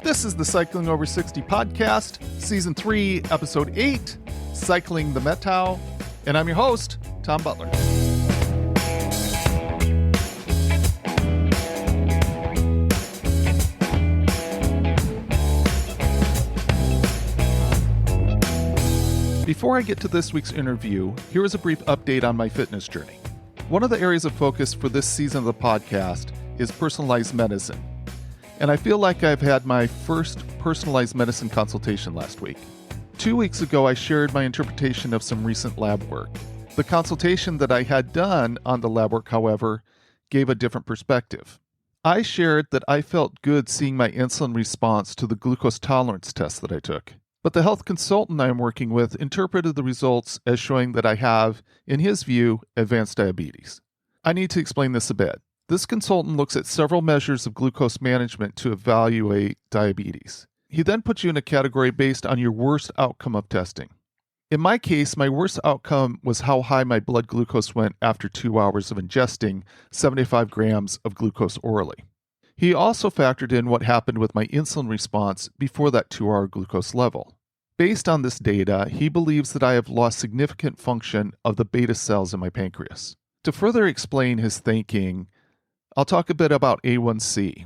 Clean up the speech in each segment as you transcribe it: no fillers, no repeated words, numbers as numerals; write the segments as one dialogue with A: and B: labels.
A: This is the Cycling Over 60 podcast, Season 3, Episode 8, Cycling the Methow, and I'm your host, Tom Butler. Before I get to this week's interview, here is a brief update on my fitness journey. One of the areas of focus for this season of the podcast is personalized medicine. And I feel like I've had my first personalized medicine consultation last week. 2 weeks ago, I shared my interpretation of some recent lab work. The consultation that I had done on the lab work, however, gave a different perspective. I shared that I felt good seeing my insulin response to the glucose tolerance test that I took. But the health consultant I am working with interpreted the results as showing that I have, in his view, advanced diabetes. I need to explain this a bit. This consultant looks at several measures of glucose management to evaluate diabetes. He then puts you in a category based on your worst outcome of testing. In my case, my worst outcome was how high my blood glucose went after 2 hours of ingesting 75 grams of glucose orally. He also factored in what happened with my insulin response before that 2-hour glucose level. Based on this data, he believes that I have lost significant function of the beta cells in my pancreas. To further explain his thinking, I'll talk a bit about A1C.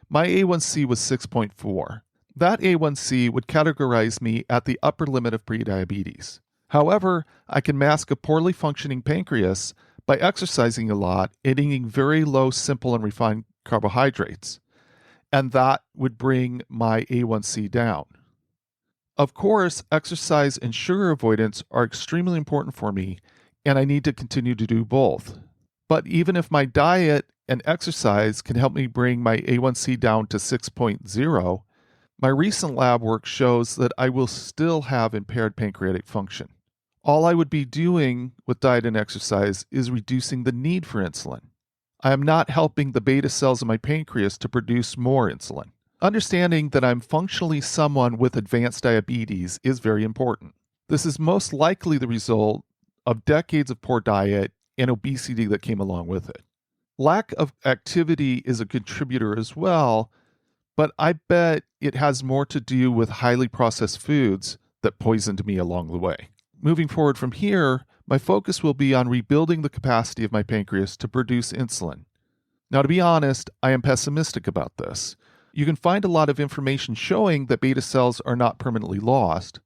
A: My A1C was 6.4. That A1C would categorize me at the upper limit of prediabetes. However, I can mask a poorly functioning pancreas by exercising a lot and eating very low, simple, and refined carbohydrates, and that would bring my A1C down. Of course, exercise and sugar avoidance are extremely important for me, and I need to continue to do both. But even if my diet and exercise can help me bring my A1C down to 6.0, my recent lab work shows that I will still have impaired pancreatic function. All I would be doing with diet and exercise is reducing the need for insulin. I am not helping the beta cells in my pancreas to produce more insulin. Understanding that I'm functionally someone with advanced diabetes is very important. This is most likely the result of decades of poor diet and obesity that came along with it. Lack of activity is a contributor as well, but I bet it has more to do with highly processed foods that poisoned me along the way. Moving forward from here, my focus will be on rebuilding the capacity of my pancreas to produce insulin. Now, to be honest, I am pessimistic about this. You can find a lot of information showing that beta cells are not permanently lost.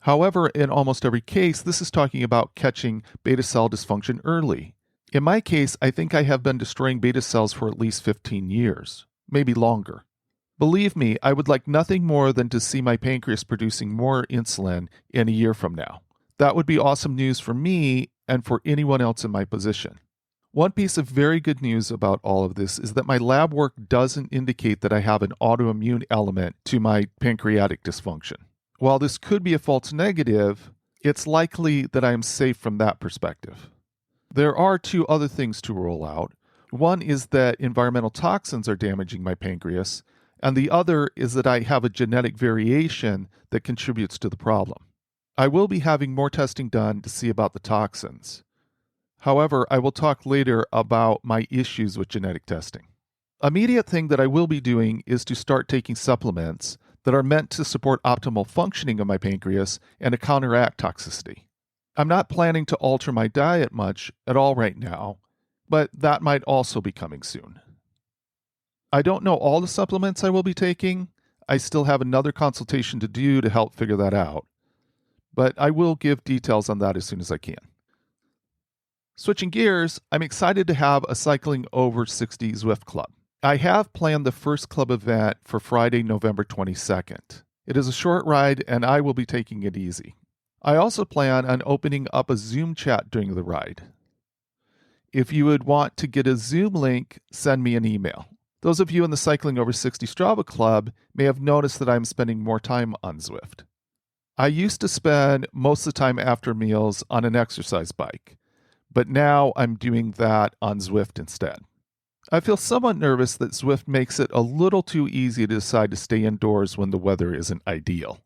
A: However, in almost every case, this is talking about catching beta cell dysfunction early. In my case, I think I have been destroying beta cells for at least 15 years, maybe longer. Believe me, I would like nothing more than to see my pancreas producing more insulin in a year from now. That would be awesome news for me and for anyone else in my position. One piece of very good news about all of this is that my lab work doesn't indicate that I have an autoimmune element to my pancreatic dysfunction. While this could be a false negative, it's likely that I am safe from that perspective. There are two other things to rule out. One is that environmental toxins are damaging my pancreas, and the other is that I have a genetic variation that contributes to the problem. I will be having more testing done to see about the toxins. However, I will talk later about my issues with genetic testing. Immediate thing that I will be doing is to start taking supplements that are meant to support optimal functioning of my pancreas and to counteract toxicity. I'm not planning to alter my diet much at all right now, but that might also be coming soon. I don't know all the supplements I will be taking. I still have another consultation to do to help figure that out, but I will give details on that as soon as I can. Switching gears, I'm excited to have a Cycling Over 60 Zwift Club. I have planned the first club event for Friday, November 22nd. It is a short ride and I will be taking it easy. I also plan on opening up a Zoom chat during the ride. If you would want to get a Zoom link, send me an email. Those of you in the Cycling Over 60 Strava Club may have noticed that I'm spending more time on Zwift. I used to spend most of the time after meals on an exercise bike, but now I'm doing that on Zwift instead. I feel somewhat nervous that Zwift makes it a little too easy to decide to stay indoors when the weather isn't ideal.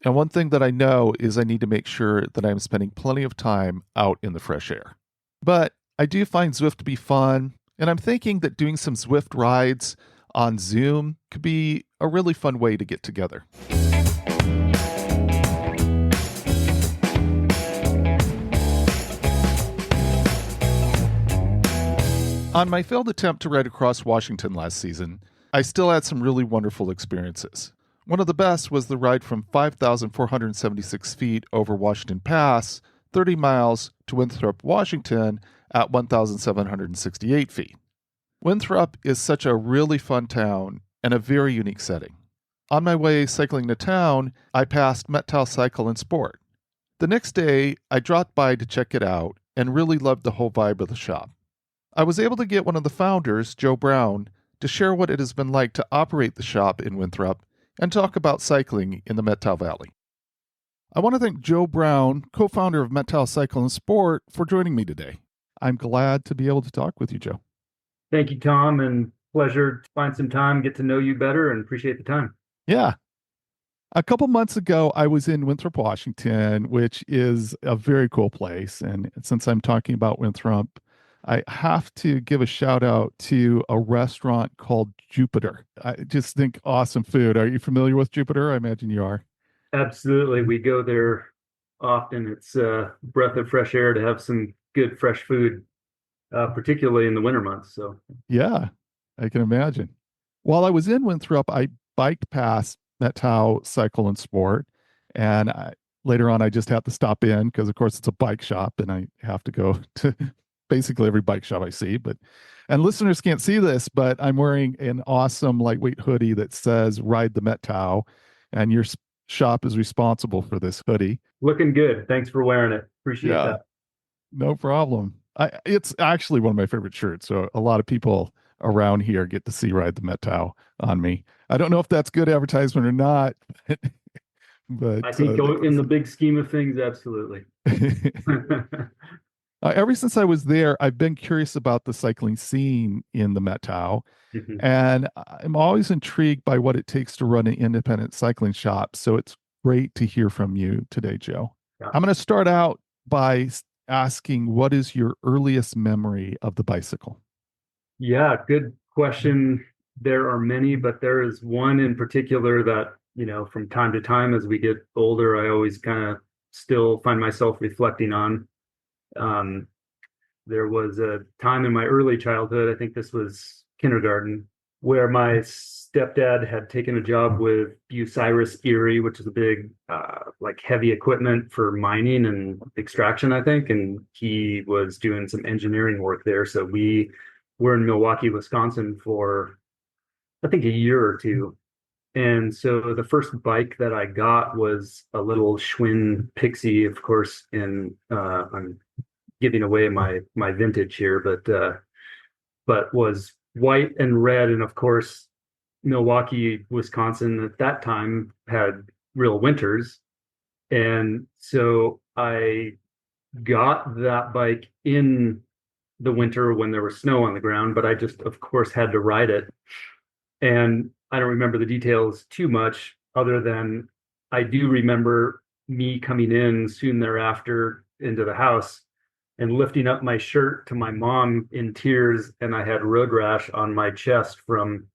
A: And one thing that I know is I need to make sure that I'm spending plenty of time out in the fresh air. But I do find Zwift to be fun, and I'm thinking that doing some Zwift rides on Zoom could be a really fun way to get together. On my failed attempt to ride across Washington last season, I still had some really wonderful experiences. One of the best was the ride from 5,476 feet over Washington Pass, 30 miles, to Winthrop, Washington at 1,768 feet. Winthrop is such a really fun town and a very unique setting. On my way cycling to town, I passed Methow Cycle and Sport. The next day, I dropped by to check it out and really loved the whole vibe of the shop. I was able to get one of the founders, Joe Brown, to share what it has been like to operate the shop in Winthrop and talk about cycling in the Methow Valley. I want to thank Joe Brown, co-founder of Methow Cycle and Sport, for joining me today. I'm glad to be able to talk with you, Joe.
B: Thank you, Tom, and pleasure to find some time, get to know you better, and appreciate the time.
A: Yeah. A couple months ago, I was in Winthrop, Washington, which is a very cool place. And since I'm talking about Winthrop, I have to give a shout out to a restaurant called Jupiter. I just think awesome food. Are you familiar with Jupiter? I imagine you are.
B: Absolutely. We go there often. It's a breath of fresh air to have some good fresh food, particularly in the winter months. So,
A: Yeah, I can imagine. While I was in Winthrop, I biked past Methow Cycle and Sport. And later on, I just had to stop in because, of course, it's a bike shop and I have to go to basically every bike shop I see. And listeners can't see this, but I'm wearing an awesome lightweight hoodie that says Ride the Methow. And your shop is responsible for this hoodie.
B: looking good. Thanks for wearing it. Appreciate
A: Yeah,
B: that.
A: no problem. It's actually one of my favorite shirts. So a lot of people around here get to see Ride the Methow on me. I don't know if that's good advertisement or not, but
B: I think in the big scheme of things, absolutely.
A: Ever since I was there, I've been curious about the cycling scene in the Methow, and I'm always intrigued by what it takes to run an independent cycling shop. So it's great to hear from you today, Joe.
B: Yeah.
A: I'm going to start out by asking, what is your earliest memory of the bicycle?
B: Yeah, good question. There are many, but there is one in particular that, from time to time as we get older, I always kind of still find myself reflecting on. There was a time in my early childhood, I think this was kindergarten, where my stepdad had taken a job with Bucyrus Erie, which is a big, like heavy equipment for mining and extraction, I think. And he was doing some engineering work there. So we were in Milwaukee, Wisconsin for, I think, a year or two. And so the first bike that I got was a little Schwinn Pixie, of course, and I'm giving away my vintage here, but was white and red. And of course, Milwaukee, Wisconsin at that time had real winters. And so I got that bike in the winter when there was snow on the ground, but I just, of course, had to ride it. And I don't remember the details too much, other than I do remember me coming in soon thereafter into the house and lifting up my shirt to my mom in tears. And I had road rash on my chest from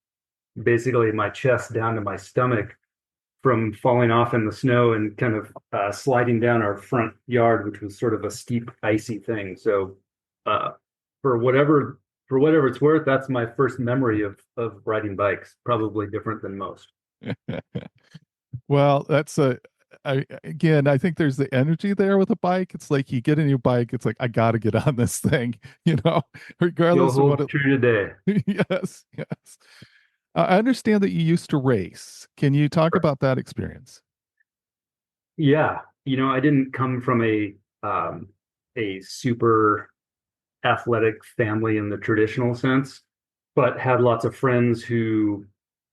B: basically my chest down to my stomach from falling off in the snow and kind of sliding down our front yard, which was sort of a steep, icy thing. So for whatever it's worth, that's my first memory of riding bikes, probably different than most.
A: Well, again, I think there's the energy there with a bike. It's like you get a new bike, it's like, I got to get on this thing, regardless of what
B: true today.
A: Yes, yes. I understand that you used to race. Can you talk about that experience?
B: Yeah, I didn't come from a super athletic family in the traditional sense, but had lots of friends who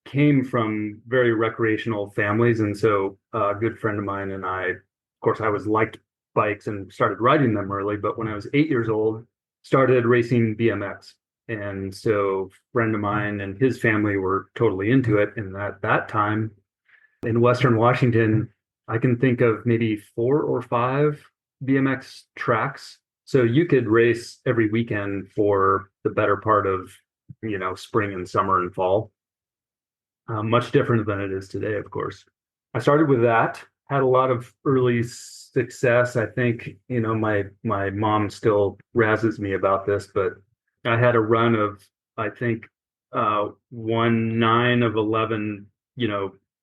B: came from very recreational families. And so a good friend of mine and I, of course, I was liked bikes and started riding them early, but when I was 8 years old, started racing BMX. And so a friend of mine and his family were totally into it. And at that time in Western Washington, I can think of maybe 4 or 5 BMX tracks. So you could race every weekend for the better part of, spring and summer and fall. much different than it is today, of course. I started with that, had a lot of early success. I think, my mom still razzes me about this, but I had a run of, I think, won 9 of 11,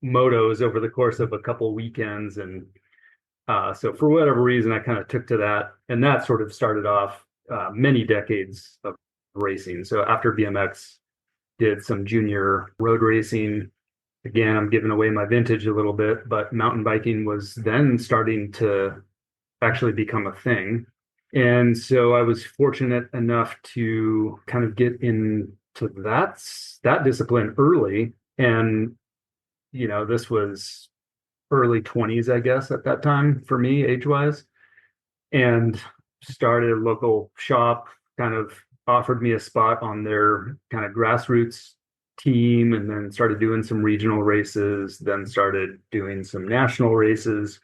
B: motos over the course of a couple weekends. And so for whatever reason, I kind of took to that. And that sort of started off many decades of racing. So after BMX, did some junior road racing. Again, I'm giving away my vintage a little bit, but mountain biking was then starting to actually become a thing. And so I was fortunate enough to kind of get into that discipline early. And, this was early 20s, I guess, at that time for me, age-wise, and started a local shop, kind of offered me a spot on their kind of grassroots team, and then started doing some regional races, then started doing some national races,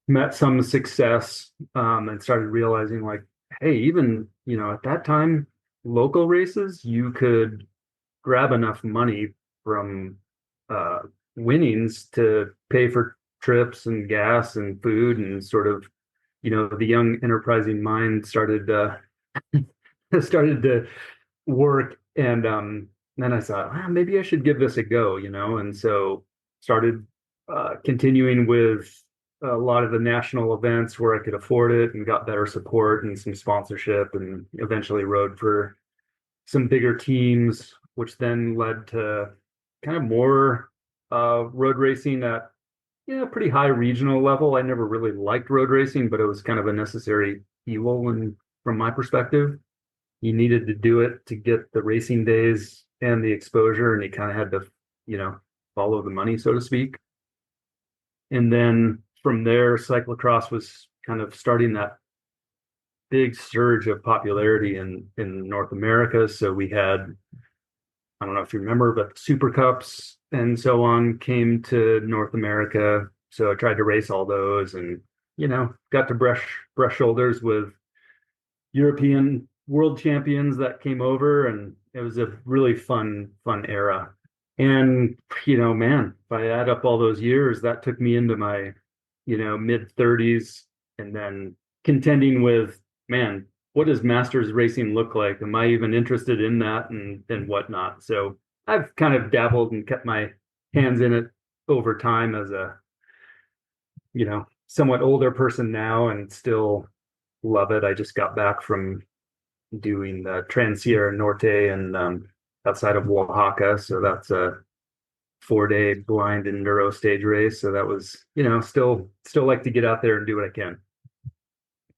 B: met some success, and started realizing like, hey, even, at that time, local races, you could grab enough money from winnings to pay for trips and gas and food, and sort of, the young enterprising mind started started to work. And then I thought, maybe I should give this a go, and so started continuing with a lot of the national events where I could afford it, and got better support and some sponsorship, and eventually rode for some bigger teams, which then led to kind of more road racing at pretty high regional level. I never really liked road racing, but it was kind of a necessary evil, and from my perspective, you needed to do it to get the racing days and the exposure, and you kind of had to, follow the money, so to speak. And then from there, cyclocross was kind of starting that big surge of popularity in North America. So we had, I don't know if you remember, but Super Cups and so on came to North America. So I tried to race all those, and, got to brush shoulders with European world champions that came over, and it was a really fun era. And, man, if I add up all those years, that took me into my, mid 30s, and then contending with, man, what does masters racing look like? Am I even interested in that, and whatnot? So I've kind of dabbled and kept my hands in it over time as a, somewhat older person now, and still love it. I just got back from doing the Trans Sierra Norte and outside of Oaxaca. So that's a 4-day blind enduro stage race. So that was, still like to get out there and do what I can.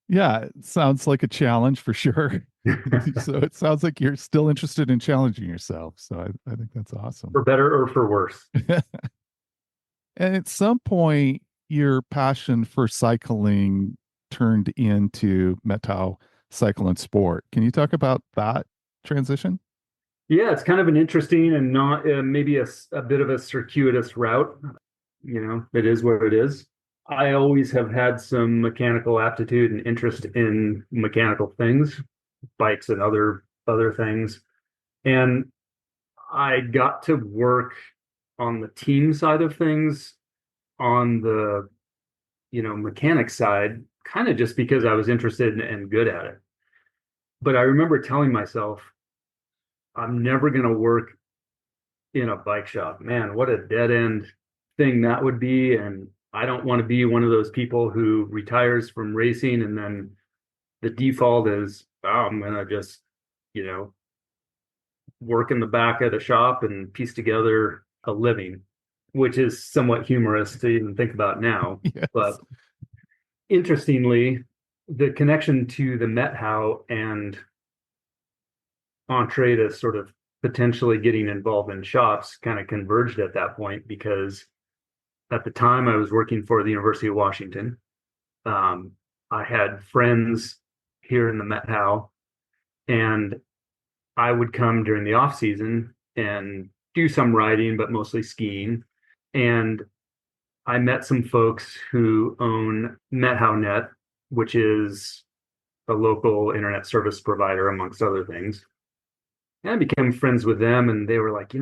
A: Yeah, it sounds like a challenge for sure. So it sounds like you're still interested in challenging yourself. So I think that's awesome.
B: For better or for worse.
A: And at some point, your passion for cycling turned into Methow Cycle and Sport. Can you talk about that transition?
B: Yeah, it's kind of an interesting and not maybe a bit of a circuitous route. It is what it is. I always have had some mechanical aptitude and interest in mechanical things, bikes and other things. And I got to work on the team side of things, on the, mechanic side, kind of just because I was interested and good at it. But I remember telling myself, I'm never going to work in a bike shop. Man, what a dead end thing that would be. And I don't want to be one of those people who retires from racing and then the default is, oh, I'm going to just, work in the back of the shop and piece together a living, which is somewhat humorous to even think about now.
A: Yes.
B: But interestingly, the connection to the Methow and entree to sort of potentially getting involved in shops kind of converged at that point, because at the time I was working for the University of Washington. I had friends here in the Methow, and I would come during the off season and do some riding, but mostly skiing. And I met some folks who own MethowNet, which is a local internet service provider, amongst other things. And I became friends with them, and they were like,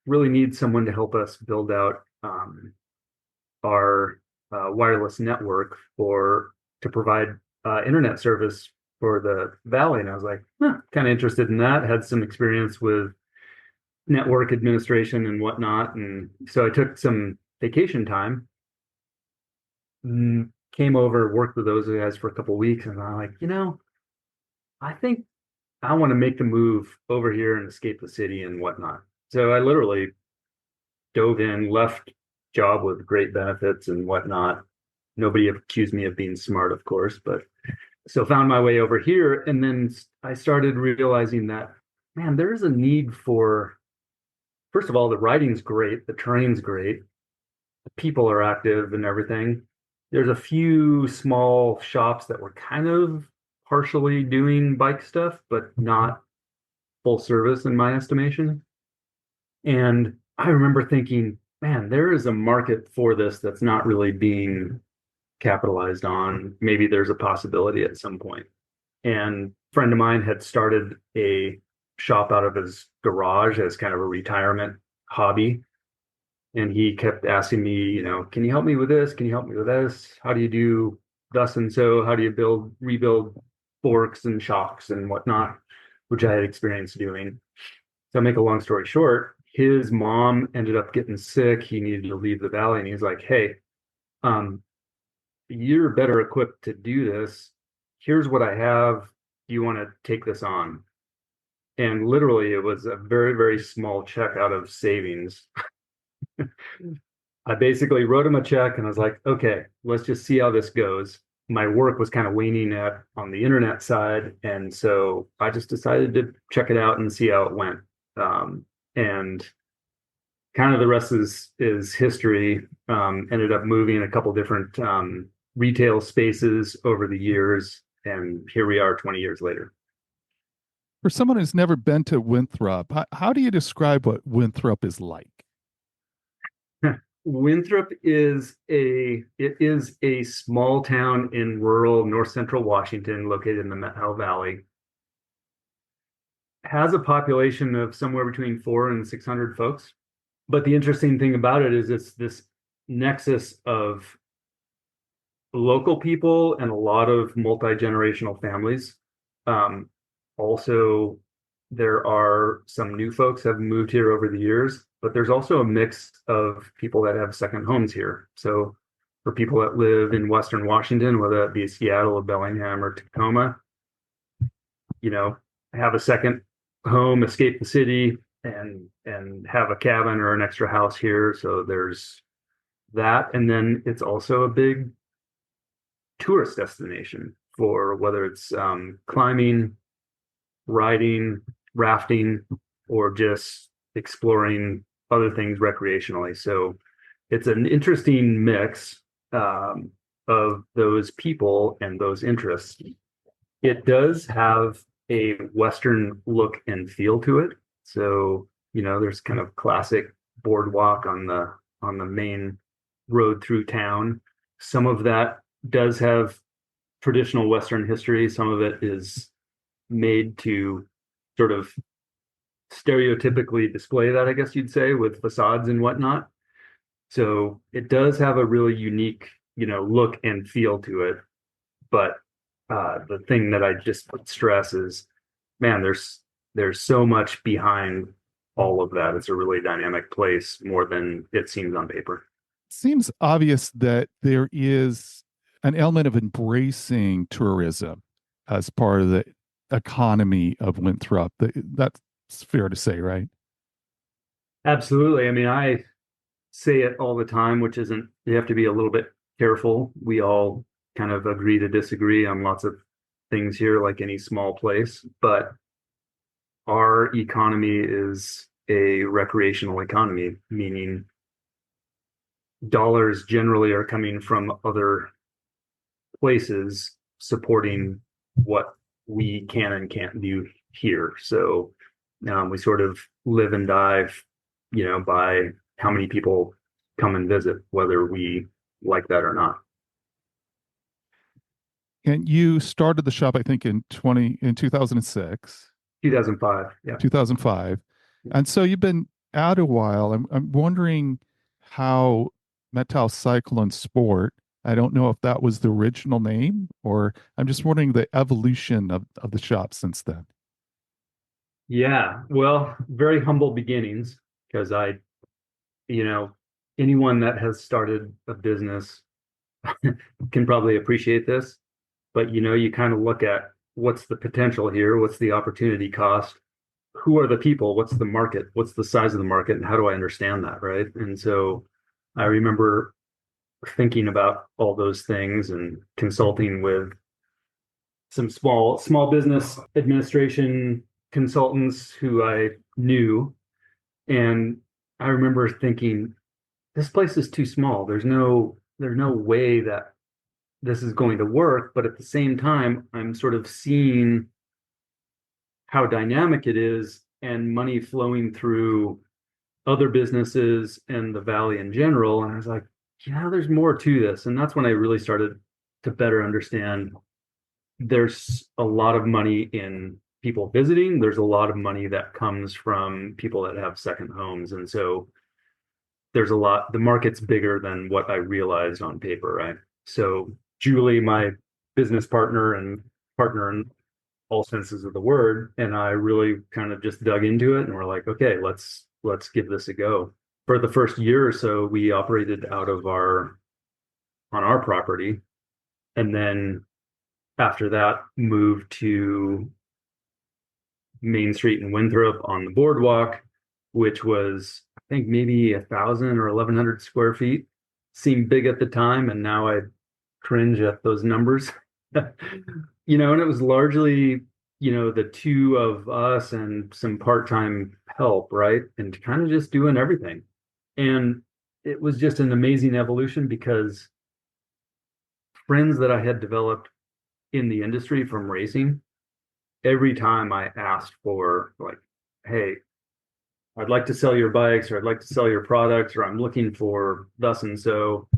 B: really need someone to help us build out our wireless network to provide internet service for the valley. And I was like, kind of interested in that. Had some experience with network administration and whatnot, and so I took some vacation time, came over, worked with those guys for a couple of weeks, and I'm like, I think I want to make the move over here and escape the city and whatnot. So I literally dove in, left job with great benefits and whatnot. Nobody accused me of being smart, of course, but so found my way over here. And then I started realizing that, man, there's a need for, first of all, the writing's great, the terrain's great, the people are active and everything. There's a few small shops that were kind of partially doing bike stuff, but not full service in my estimation. And I remember thinking, man, there is a market for this that's not really being capitalized on. Maybe there's a possibility at some point. And a friend of mine had started a shop out of his garage as kind of a retirement hobby. And he kept asking me, can you help me with this? Can you help me with this? How do you do thus and so? How do you rebuild forks and shocks and whatnot, which I had experience doing. So I'll make a long story short, his mom ended up getting sick. He needed to leave the valley, and he's like, hey, you're better equipped to do this. Here's what I have. Do you want to take this on? And literally, it was a very, very small check out of savings. I basically wrote him a check and I was like, okay, let's just see how this goes. My work was kind of waning on the internet side. And so I just decided to check it out and see how it went. And kind of the rest is history. Ended up moving a couple different retail spaces over the years. And here we are 20 years later.
A: For someone who's never been to Winthrop, how do you describe what Winthrop is like?
B: Winthrop is a small town in rural north central Washington, located in the Methow Valley. Has a population of somewhere between 400 and 600 folks. But the interesting thing about it is it's this nexus of local people and a lot of multi-generational families. Also, there are some new folks have moved here over the years, but there's also a mix of people that have second homes here. So for people that live in Western Washington, whether that be Seattle or Bellingham or Tacoma, have a second home, escape the city, and have a cabin or an extra house here. So there's that. And then it's also a big tourist destination for whether it's climbing, riding, rafting, or just exploring other things recreationally. So it's an interesting mix of those people and those interests. It does have a Western look and feel to it. So, there's kind of classic boardwalk on the main road through town. Some of that does have traditional Western history. Some of it is made to sort of stereotypically display that, I guess you'd say, with facades and whatnot. So it does have a really unique, look and feel to it. But the thing that I just would stress is, man, there's so much behind all of that. It's a really dynamic place, more than it seems on paper.
A: It seems obvious that there is an element of embracing tourism as part of the economy of Winthrop. That's fair to say, right?
B: Absolutely. I mean, I say it all the time, which isn't, you have to be a little bit careful. We all kind of agree to disagree on lots of things here, like any small place, but our economy is a recreational economy, meaning dollars generally are coming from other places supporting what we can and can't do here. So we sort of live and die, by how many people come and visit, whether we like that or not.
A: And you started the shop, I think, in 2006.
B: 2005. Yeah.
A: 2005. And so you've been out a while. I'm wondering how Methow Cycle and Sport, I don't know if that was the original name, or I'm just wondering the evolution of the shop since then.
B: Yeah, well, very humble beginnings because you know, anyone that has started a business can probably appreciate this, but you kind of look at what's the potential here, what's the opportunity cost, who are the people, what's the market, what's the size of the market, and how do I understand that, right? And so I remember thinking about all those things and consulting with some small business administration consultants who I knew. And I remember thinking, this place is too small. There's no way that this is going to work. But at the same time, I'm sort of seeing how dynamic it is and money flowing through other businesses and the valley in general. And I was like, yeah, there's more to this. And that's when I really started to better understand there's a lot of money in people visiting. There's a lot of money that comes from people that have second homes. And so there's a lot, the market's bigger than what I realized on paper, right? So Julie, my business partner and partner in all senses of the word, and I really kind of just dug into it and we're like, okay, let's give this a go. For the first year or so, we operated out of our on our property, and then after that moved to Main Street in Winthrop on the boardwalk, which was I think maybe 1,000 or 1,100 square feet. Seemed big at the time, and now I cringe at those numbers. And it was largely, the two of us and some part-time help, right? And kind of just doing everything. And it was just an amazing evolution because friends that I had developed in the industry from racing, every time I asked for like, hey, I'd like to sell your bikes or I'd like to sell your products or I'm looking for thus and so,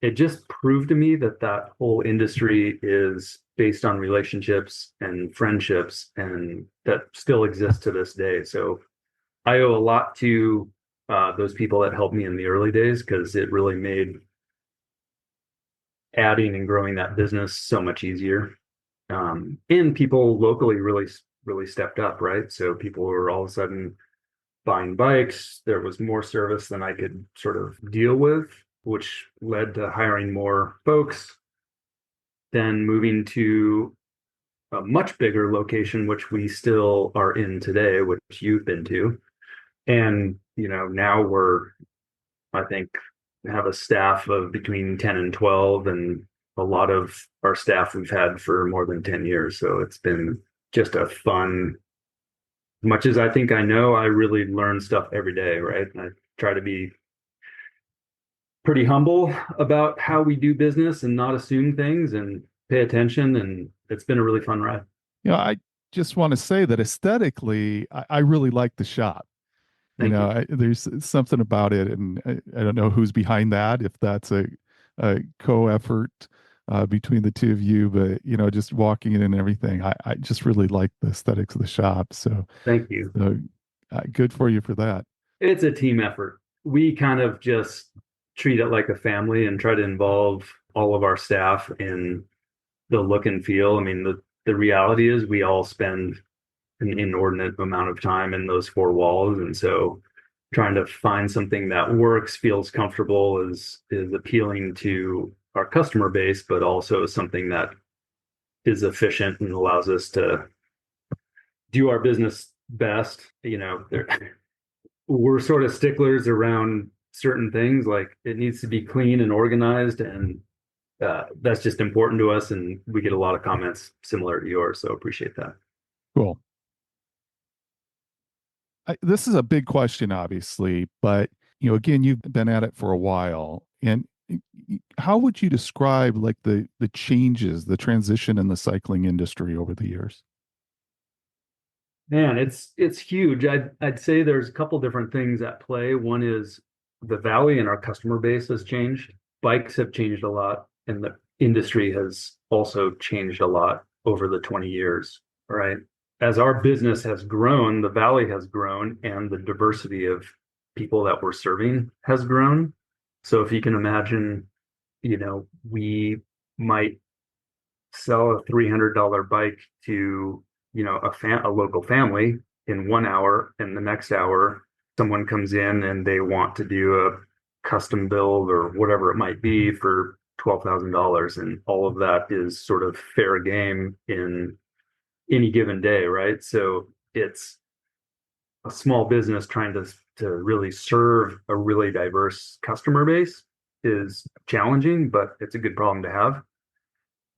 B: it just proved to me that that whole industry is based on relationships and friendships and that still exists to this day. So I owe a lot to those people that helped me in the early days because it really made adding and growing that business so much easier. And people locally really stepped up, right? So people were all of a sudden buying bikes. There was more service than I could sort of deal with, which led to hiring more folks, then moving to a much bigger location, which we still are in today, which you've been to. And, now I think, have a staff of between 10 and 12, and a lot of our staff we've had for more than 10 years. So it's been just a fun, much as I think I know, I really learn stuff every day, right? And I try to be pretty humble about how we do business and not assume things and pay attention. And it's been a really fun ride.
A: I just want to say that aesthetically, I really like the shop.
B: Thank you.
A: There's something about it, and I don't know who's behind that, if that's a co-effort between the two of you, but just walking in and everything, I just really like the aesthetics of the shop. So,
B: Thank you.
A: so good for you for that.
B: It's a team effort. We kind of just treat it like a family and try to involve all of our staff in the look and feel. I mean, the reality is we all spend an inordinate amount of time in those four walls. And so trying to find something that works, feels comfortable, is appealing to our customer base, but also something that is efficient and allows us to do our business best. We're sort of sticklers around certain things, like it needs to be clean and organized, and that's just important to us. And we get a lot of comments similar to yours, so appreciate that.
A: Cool. This is a big question, obviously, but again, you've been at it for a while, and how would you describe like the changes, the transition in the cycling industry over the years?
B: Man, it's huge. I'd say there's a couple different things at play. One is the valley and our customer base has changed. Bikes have changed a lot, and the industry has also changed a lot over the 20 years, right? as our business has grown, the valley has grown, and the diversity of people that we're serving has grown. So if you can imagine, we might sell a $300 bike to, a local family in 1 hour, and the next hour someone comes in and they want to do a custom build or whatever it might be for $12,000, and all of that is sort of fair game in any given day, right? So it's a small business trying to really serve a really diverse customer base is challenging, but it's a good problem to have.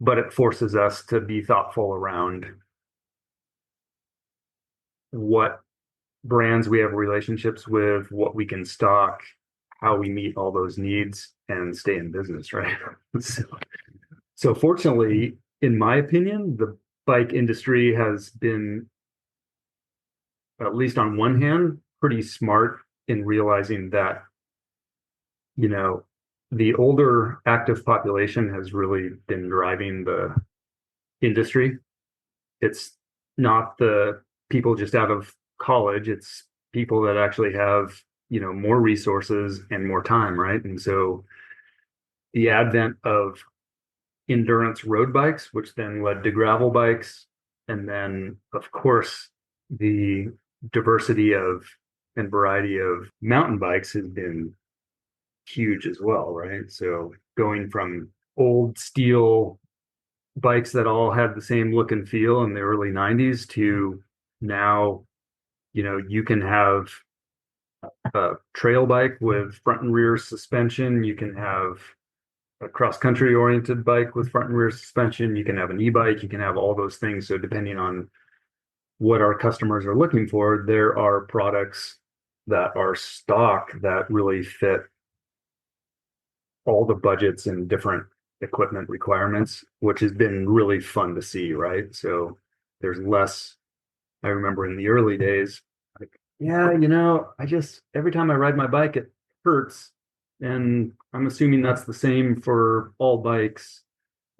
B: But it forces us to be thoughtful around what brands we have relationships with, what we can stock, how we meet all those needs and stay in business, right? so, so fortunately, in my opinion, the bike industry has been, at least on one hand, pretty smart in realizing that, you know, the older active population has really been driving the industry. It's not the people just out of college, it's people that actually have, more resources and more time, right? And so the advent of endurance road bikes, which then led to gravel bikes, and then, of course, the diversity of and variety of mountain bikes has been huge as well, right? So going from old steel bikes that all had the same look and feel in the early 90s to now, you can have a trail bike with front and rear suspension. You can have a cross country oriented bike with front and rear suspension. You can have an e-bike. You can have all those things. So depending on what our customers are looking for, there are products that are stock that really fit all the budgets and different equipment requirements, which has been really fun to see, right? So there's less. I remember in the early days, like, yeah, I just, every time I ride my bike, it hurts. And I'm assuming that's the same for all bikes.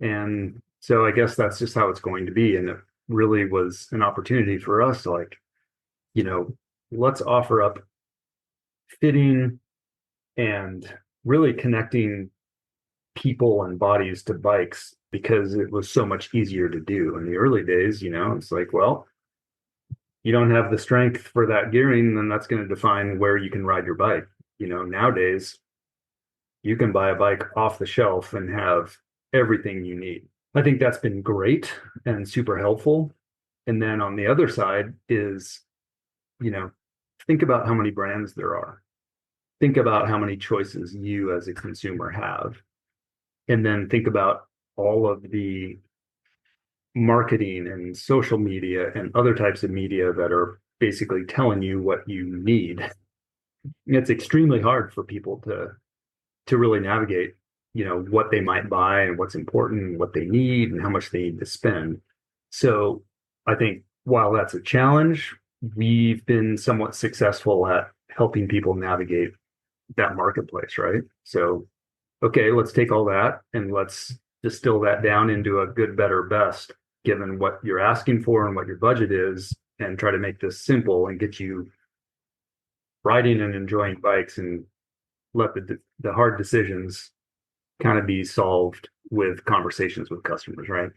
B: And so I guess that's just how it's going to be. And it really was an opportunity for us to, like, you know, let's offer up fitting and really connecting people and bodies to bikes, because it was so much easier to do in the early days. It's like, well, you don't have the strength for that gearing, then that's going to define where you can ride your bike. Nowadays you can buy a bike off the shelf and have everything you need. I think that's been great and super helpful. And then on the other side is, think about how many brands there are. Think about how many choices you as a consumer have. And then think about all of the marketing and social media and other types of media that are basically telling you what you need. It's extremely hard for people to really navigate, what they might buy and what's important and what they need and how much they need to spend. So I think while that's a challenge, we've been somewhat successful at helping people navigate that marketplace, right? So, okay, let's take all that and let's distill that down into a good, better, best, given what you're asking for and what your budget is, and try to make this simple and get you riding and enjoying bikes, and let the hard decisions kind of be solved with conversations with customers, right?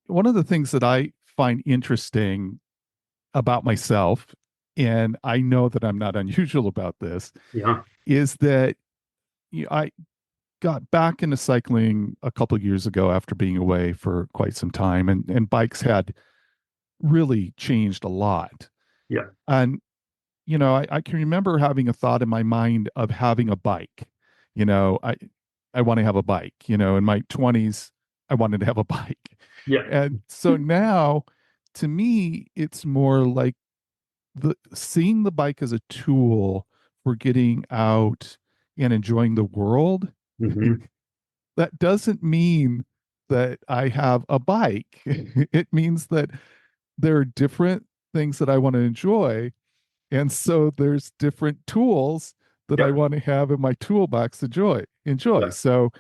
A: One of the things that I find interesting about myself, and I know that I'm not unusual about this,
B: Yeah.
A: is that I got back into cycling a couple of years ago after being away for quite some time, and bikes had really changed a lot.
B: Yeah.
A: And I can remember having a thought in my mind of having a bike. I want to have a bike. In my 20s, I wanted to have a bike.
B: Yeah.
A: And so now, to me, it's more like seeing the bike as a tool for getting out and enjoying the world.
B: Mm-hmm.
A: That doesn't mean that I have a bike. It means that there are different things that I want to enjoy. And so there's different tools that I
B: Yep.
A: want to have in my toolbox to enjoy.
B: Yeah.
A: So,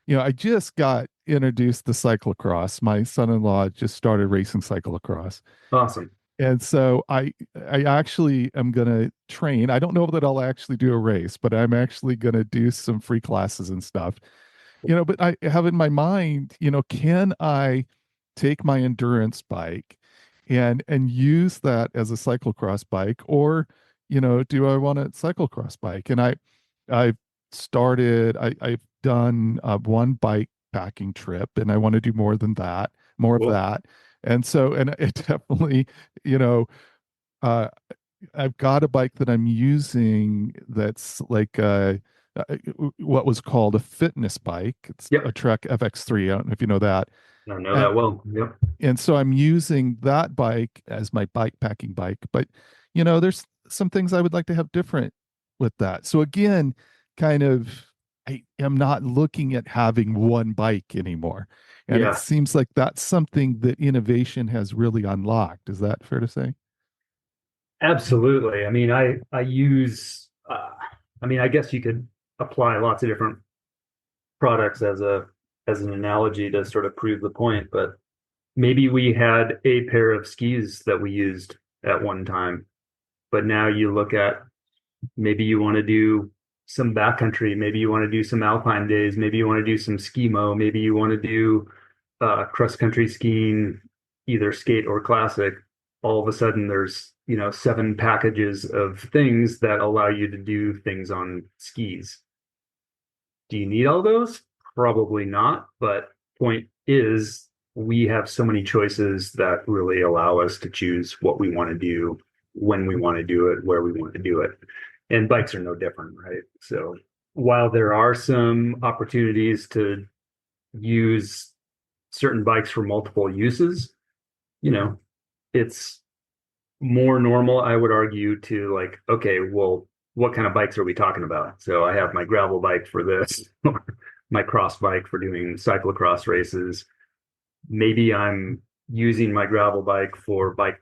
A: I just got introduced to cyclocross. My son-in-law just started racing cyclocross.
B: Awesome.
A: And so I actually am going to train. I don't know that I'll actually do a race, but I'm actually going to do some free classes and stuff. But I have in my mind, can I take my endurance bike and use that as a cyclocross bike, or do I want a cyclocross bike? And I've I've done one bike packing trip, and I want to do more of
B: Cool.
A: that. And so, and it definitely, you know, uh, I've got a bike that I'm using that's like what was called a fitness bike. It's a
B: Yep.
A: Trek FX3. I don't know if you know that.
B: I know
A: And
B: that well. Yep.
A: and so I'm using that bike as my bike packing bike. But there's some things I would like to have different with that. So again, kind of I am not looking at having one bike anymore. And it
B: Yeah,
A: seems like that's something that innovation has really unlocked. Is that fair to say?
B: absolutely. I mean, I use. I mean, I guess you could apply lots of different products as an analogy to sort of prove the point, but maybe we had a pair of skis that we used at one time, but now you look at maybe you want to do some backcountry, maybe you want to do some alpine days, maybe you want to do some skimo, maybe you want to do cross country skiing, either skate or classic. All of a sudden, there's seven packages of things that allow you to do things on skis. Do you need all those? Probably not. But point is, we have so many choices that really allow us to choose what we want to do, when we want to do it, where we want to do it. And bikes are no different, right? So while there are some opportunities to use certain bikes for multiple uses, you know, it's more normal, I would argue, to like, okay, well, what kind of bikes are we talking about? So I have my gravel bike for this, or my cross bike for doing cyclocross races. Maybe I'm using my gravel bike for bike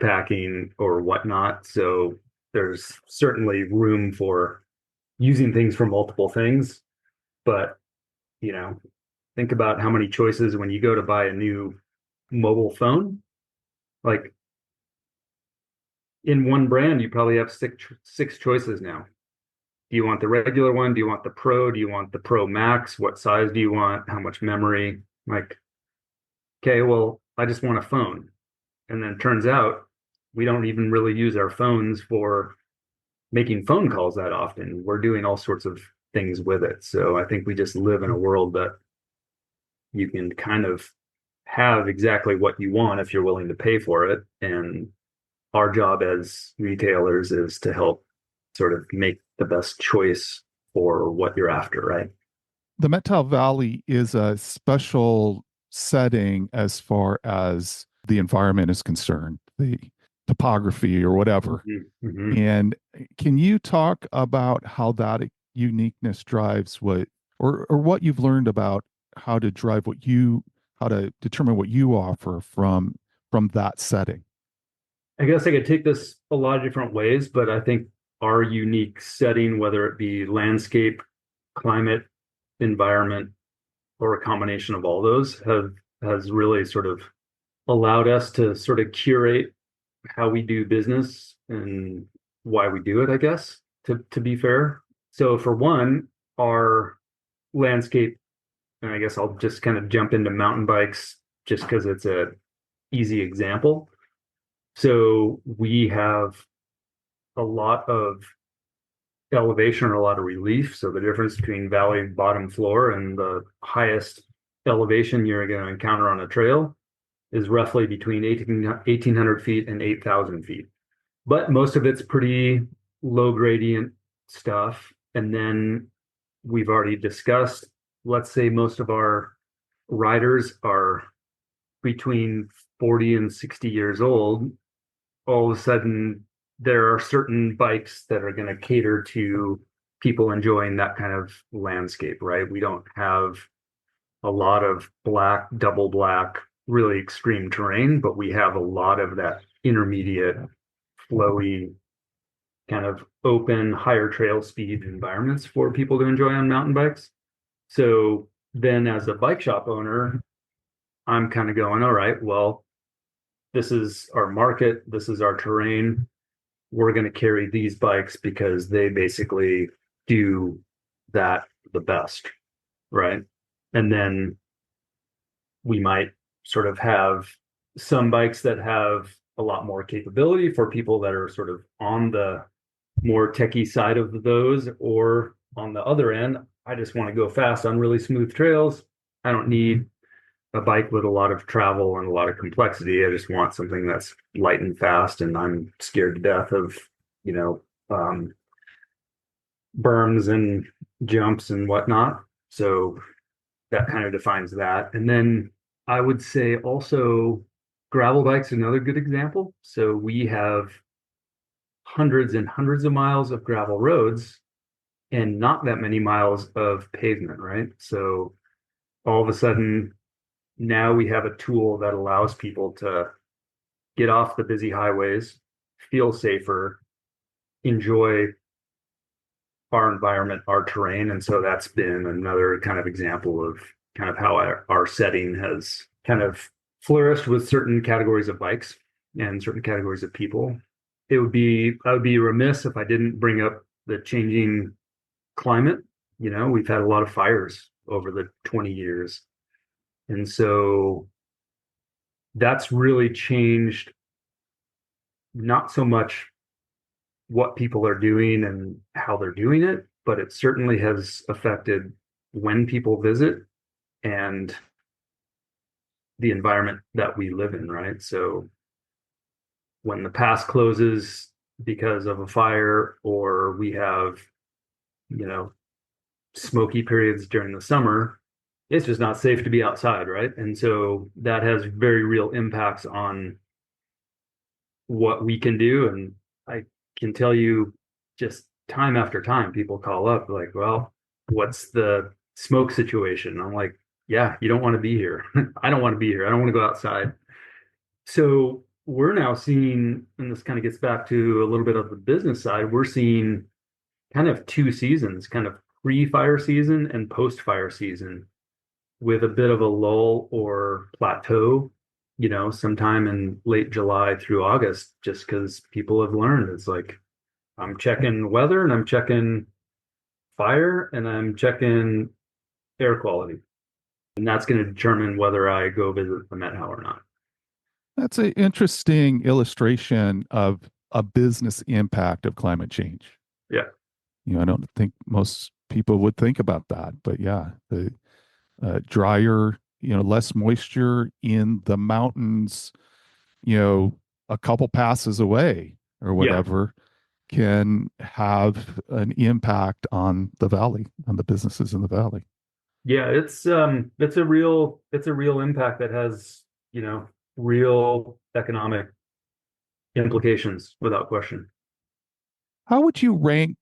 B: packing or whatnot. So there's certainly room for using things for multiple things. But, you know, think about how many choices when you go to buy a new mobile phone. Like in one brand, you probably have six choices now. Do you want the regular one? Do you want the Pro? Do you want the Pro Max? What size do you want? How much memory? Like, okay, well, I just want a phone. And then it turns out we don't even really use our phones for making phone calls that often. We're doing all sorts of things with it. So I think we just live in a world that you can kind of have exactly what you want if you're willing to pay for it. And our job as retailers is to help sort of make the best choice for what you're after, right?
A: The Methow Valley is a special setting as far as the environment is concerned, the topography or whatever.
B: Mm-hmm.
A: And can you talk about how that uniqueness drives or what you've learned about how to drive how to determine what you offer from that setting?
B: I guess I could take this a lot of different ways, but I think our unique setting, whether it be landscape, climate, environment, or a combination of all those, have has really sort of allowed us to sort of curate how we do business and why we do it, I guess, to be fair. So for one, our landscape, and I guess I'll just kind of jump into mountain bikes just because it's a easy example. So we have a lot of elevation or a lot of relief. So the difference between valley bottom floor and the highest elevation you're going to encounter on a trail is roughly between 1,800 feet and 8,000 feet. But most of it's pretty low gradient stuff. And then we've already discussed, let's say most of our riders are between 40 and 60 years old. All of a sudden, there are certain bikes that are going to cater to people enjoying that kind of landscape, right? We don't have a lot of black, double black, really extreme terrain, but we have a lot of that intermediate, flowy, kind of open, higher trail speed environments for people to enjoy on mountain bikes. So then, as a bike shop owner, I'm kind of going, all right, well, this is our market, this is our terrain. We're going to carry these bikes because they basically do that the best, right? And then we might sort of have some bikes that have a lot more capability for people that are sort of on the more techie side of those, or on the other end, I just want to go fast on really smooth trails. I don't need a bike with a lot of travel and a lot of complexity. I just want something that's light and fast, and I'm scared to death of, you know, berms and jumps and whatnot. So that kind of defines that. And then I would say also gravel bikes, another good example. So we have hundreds and hundreds of miles of gravel roads and not that many miles of pavement, right? So all of a sudden, now we have a tool that allows people to get off the busy highways, feel safer, enjoy our environment, our terrain. And so that's been another kind of example of kind of how our setting has kind of flourished with certain categories of bikes and certain categories of people. I would be remiss if I didn't bring up the changing climate. You know, we've had a lot of fires over the 20 years. And so that's really changed not so much what people are doing and how they're doing it, but it certainly has affected when people visit and the environment that we live in, right? So when the pass closes because of a fire, or we have, you know, smoky periods during the summer, it's just not safe to be outside, right? And so that has very real impacts on what we can do. And I can tell you just time after time, people call up like, well, what's the smoke situation? I'm like, yeah, you don't want to be here. I don't want to be here. I don't want to go outside. So we're now seeing, and this kind of gets back to a little bit of the business side, we're seeing kind of two seasons, kind of pre-fire season and post-fire season, with a bit of a lull or plateau, you know, sometime in late July through August, just because people have learned it's like, I'm checking weather and I'm checking fire and I'm checking air quality. And that's going to determine whether I go visit the Methow or not.
A: That's an interesting illustration of a business impact of climate change.
B: Yeah.
A: You know, I don't think most people would think about that, but yeah, the drier, less moisture in the mountains, you know, a couple passes away or
B: Yeah.
A: whatever can have an impact on the valley, on the businesses in the valley.
B: Yeah. It's a real impact that has, you know, real economic implications without question.
A: How would you rank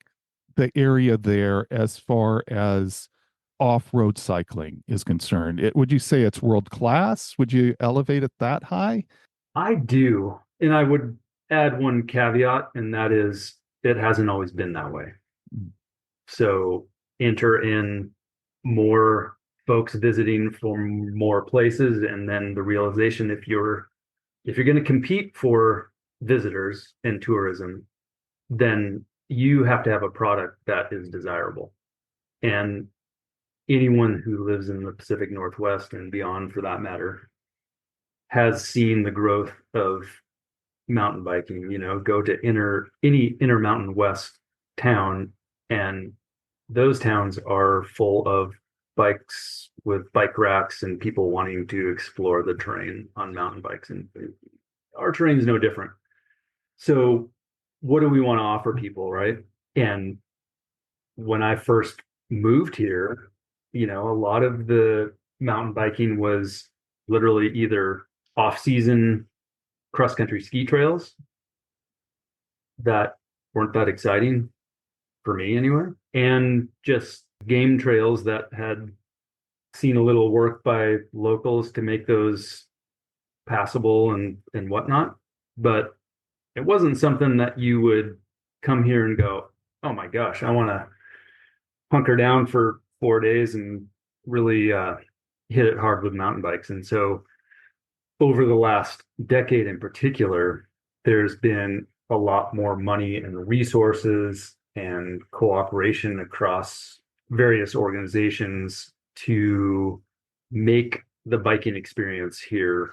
A: the area there as far as off-road cycling is concerned? Would you say it's world class? Would you elevate it that high?
B: I do. And I would add one caveat, and that is it hasn't always been that way.
A: Mm.
B: So enter in more folks visiting from more places, and then the realization if you're going to compete for visitors and tourism, then you have to have a product that is desirable. And anyone who lives in the Pacific Northwest and beyond, for that matter, has seen the growth of mountain biking. You know, go to any inner mountain west town, and those towns are full of bikes with bike racks and people wanting to explore the terrain on mountain bikes. And our terrain is no different. So what do we want to offer people, right? And when I first moved here, you know, a lot of the mountain biking was literally either off-season cross-country ski trails that weren't that exciting for me anyway, and just game trails that had seen a little work by locals to make those passable and whatnot. But it wasn't something that you would come here and go, oh my gosh, I want to hunker down for 4 days and really hit it hard with mountain bikes. And so over the last decade in particular, there's been a lot more money and resources and cooperation across various organizations to make the biking experience here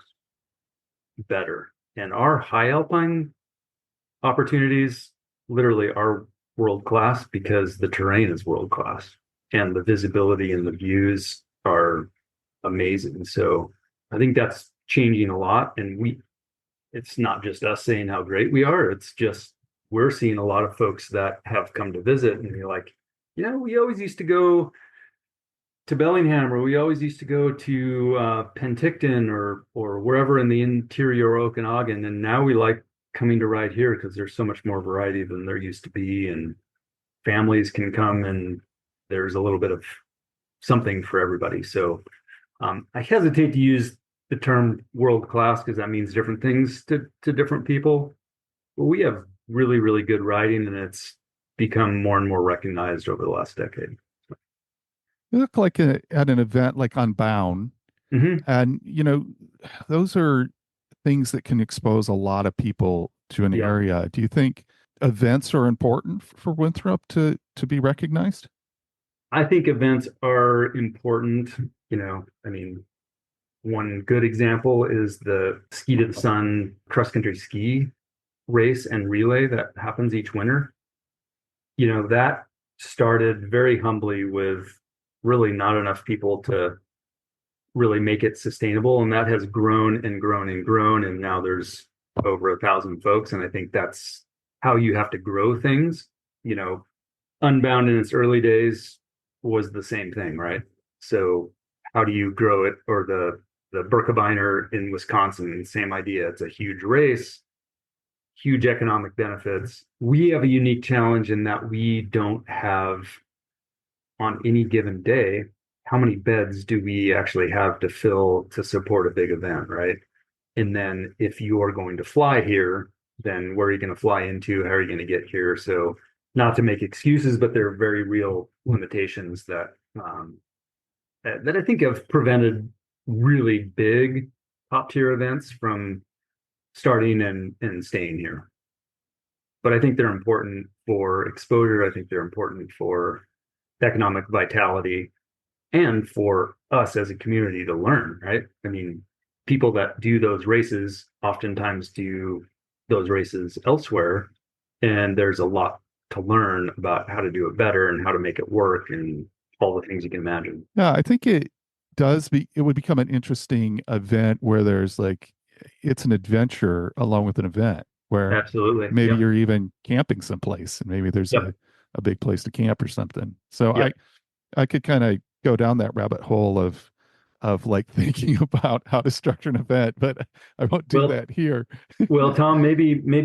B: better. And our high alpine opportunities literally are world class because the terrain is world class and the visibility and the views are amazing. So I think that's changing a lot. And it's not just us saying how great we are, it's just we're seeing a lot of folks that have come to visit and you're like, we always used to go to Bellingham, or we always used to go to Penticton or wherever in the interior Okanagan, and now we like coming to ride here because there's so much more variety than there used to be, and families can come, and there's a little bit of something for everybody. So I hesitate to use the term world class because that means different things to different people. But we have really, really good riding, and it's become more and more recognized over the last decade.
A: You look like at an event like on Bound,
B: Mm-hmm.
A: and those are things that can expose a lot of people to an
B: Yeah.
A: area. Do you think events are important for Winthrop to be recognized?
B: I think events are important. I mean, one good example is the Ski to the Sun cross country ski race and relay that happens each winter. That started very humbly with really not enough people to really make it sustainable. And that has grown and grown and grown. And now there's over 1,000 folks. And I think that's how you have to grow things. Unbound in its early days was the same thing, right? So how do you grow it? Or the Birkebeiner in Wisconsin, same idea. It's a huge race, huge economic benefits. We have a unique challenge in that we don't have on any given day, how many beds do we actually have to fill to support a big event, right? And then if you are going to fly here, then where are you going to fly into? How are you going to get here? So not to make excuses, but there are very real limitations that I think have prevented really big top tier events from starting and staying here. But I think they're important for exposure. I think they're important for economic vitality and for us as a community to learn, right? I mean, people that do those races oftentimes do those races elsewhere, and there's a lot to learn about how to do it better and how to make it work and all the things you can imagine.
A: Yeah, I think it would become an interesting event where there's like it's an adventure along with an event where
B: Absolutely.
A: maybe
B: Yep.
A: you're even camping someplace and maybe there's
B: Yep.
A: a big place to camp or something. So
B: Yep.
A: I could kind of go down that rabbit hole of like thinking about how to structure an event, but I won't do
B: Well,
A: that here.
B: well, Tom, maybe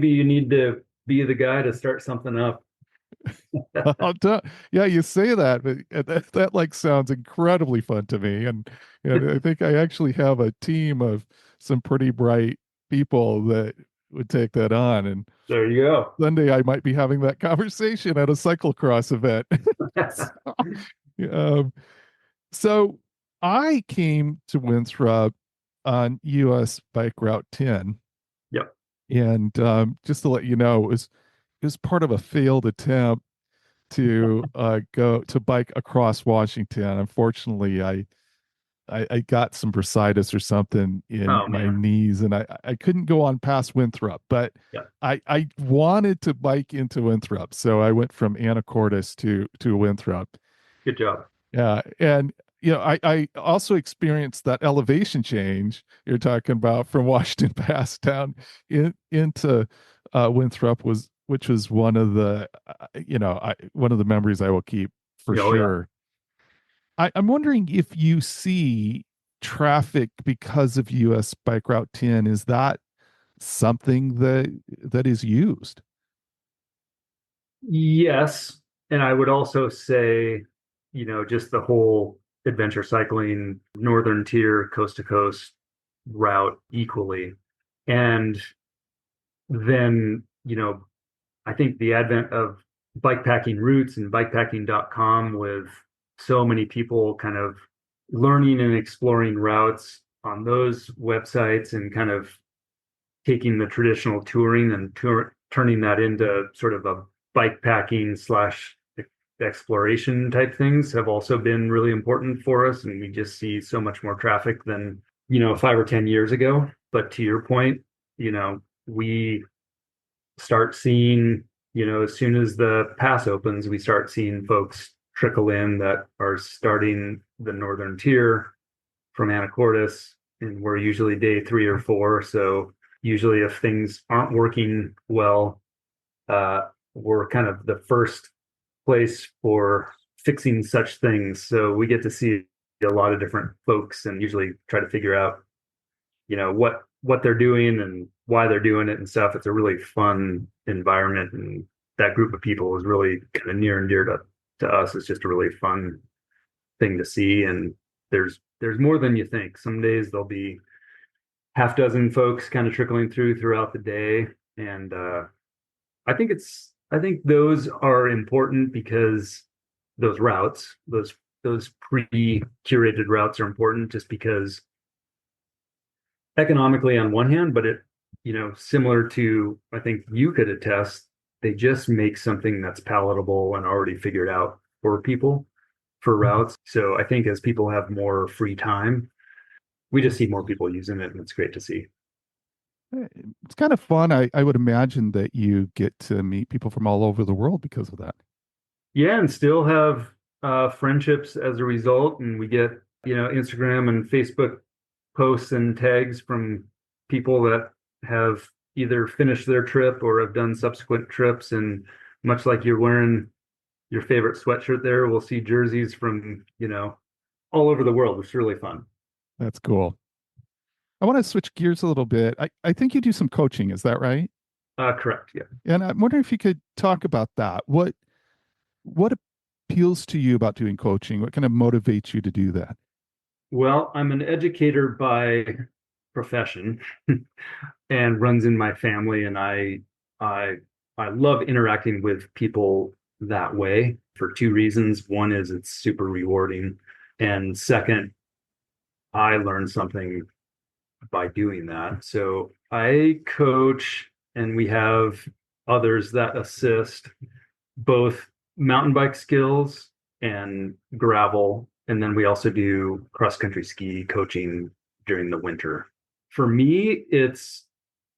B: you need to be the guy to start something up.
A: Yeah, you say that, but that like sounds incredibly fun to me, and I think I actually have a team of some pretty bright people that would take that on. And
B: There you go.
A: Sunday I might be having that conversation at a cyclocross event. um, so I came to Winthrop on US Bike Route 10,
B: Yep.
A: and just to let you know, it was part of a failed attempt to go to bike across Washington. Unfortunately, I got some bursitis or something in
B: Oh
A: my
B: man.
A: knees, and I couldn't go on past Winthrop. But
B: Yep.
A: I wanted to bike into Winthrop, so I went from Anacortes to Winthrop.
B: Good job.
A: Yeah, and I also experienced that elevation change you're talking about from Washington Pass down into Winthrop which was one of the one of the memories I will keep for
B: Oh yeah.
A: sure. I'm wondering if you see traffic because of US Bike Route 10. Is that something that is used?
B: Yes. And I would also say, just the whole adventure cycling, northern tier, coast to coast route equally. And then, I think the advent of bikepacking routes and bikepacking.com with so many people kind of learning and exploring routes on those websites and kind of taking the traditional touring and turning that into sort of a bike packing slash exploration type things have also been really important for us. And we just see so much more traffic than, 5 or 10 years ago. But to your point, we start seeing, as soon as the pass opens, we start seeing folks trickle in that are starting the northern tier from Anacortes, and we're usually day 3 or 4. So usually if things aren't working well, we're kind of the first place for fixing such things. So we get to see a lot of different folks and usually try to figure out, what they're doing and why they're doing it and stuff. It's a really fun environment, and that group of people is really kind of near and dear to us. It's just a really fun thing to see. And there's more than you think. Some days there'll be half dozen folks kind of trickling throughout the day. And I think those are important because those routes, those pre-curated routes are important just because economically on one hand, but it, similar to, I think you could attest, they just make something that's palatable and already figured out for people for routes. So I think as people have more free time, we just see more people using it, and it's great to see.
A: It's kind of fun. I would imagine that you get to meet people from all over the world because of that.
B: Yeah, and still have friendships as a result. And we get, Instagram and Facebook posts and tags from people that have either finished their trip or have done subsequent trips. And much like you're wearing your favorite sweatshirt there, we'll see jerseys from, all over the world. It's really fun.
A: That's cool. I want to switch gears a little bit. I think you do some coaching. Is that right?
B: Correct. Yeah.
A: And I'm wondering if you could talk about that. What appeals to you about doing coaching? What kind of motivates you to do that?
B: Well, I'm an educator by profession and runs in my family, and I love interacting with people that way for two reasons. One is it's super rewarding, and second, I learn something by doing that. So I coach, and we have others that assist, both mountain bike skills and gravel. And then we also do cross country ski coaching during the winter. For me, it's,